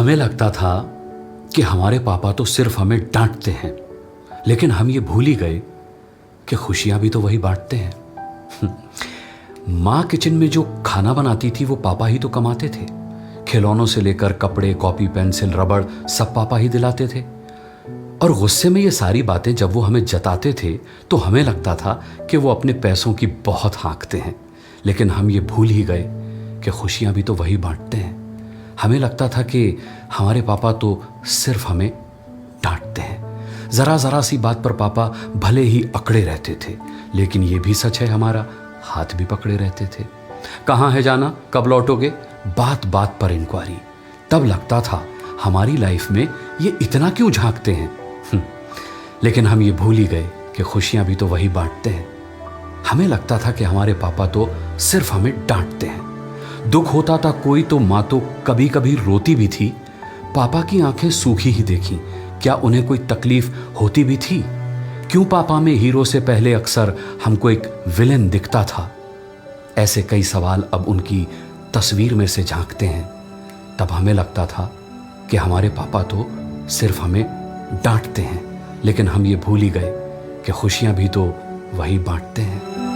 हमें लगता था कि हमारे पापा तो सिर्फ हमें डांटते हैं, लेकिन हम ये भूल ही गए कि खुशियां भी तो वही बांटते हैं। माँ किचन में जो खाना बनाती थी वो पापा ही तो कमाते थे। खिलौनों से लेकर कपड़े, कॉपी, पेंसिल, रबड़ सब पापा ही दिलाते थे। और गुस्से में ये सारी बातें जब वो हमें जताते थे तो हमें लगता था कि वो अपने पैसों की बहुत हाँकते हैं, लेकिन हम ये भूल ही गए कि खुशियां भी तो वही बांटते हैं। हमें लगता था कि हमारे पापा तो सिर्फ हमें डांटते हैं। ज़रा ज़रा सी बात पर पापा भले ही अकड़े रहते थे, लेकिन ये भी सच है हमारा हाथ भी पकड़े रहते थे। कहाँ है जाना, कब लौटोगे, बात बात पर इंक्वायरी। तब लगता था हमारी लाइफ में ये इतना क्यों झांकते हैं। लेकिन हम ये भूल ही गए कि खुशियां भी तो वही बांटते हैं। हमें लगता था कि हमारे पापा तो सिर्फ हमें डांटते हैं। दुख होता था कोई तो माँ तो कभी कभी रोती भी थी। पापा की आंखें सूखी ही देखी, क्या उन्हें कोई तकलीफ होती भी थी? क्यों पापा में हीरो से पहले अक्सर हमको एक विलेन दिखता था? ऐसे कई सवाल अब उनकी तस्वीर में से झांकते हैं। तब हमें लगता था कि हमारे पापा तो सिर्फ हमें डांटते हैं, लेकिन हम ये भूल ही गए कि खुशियां भी तो वही बांटते हैं।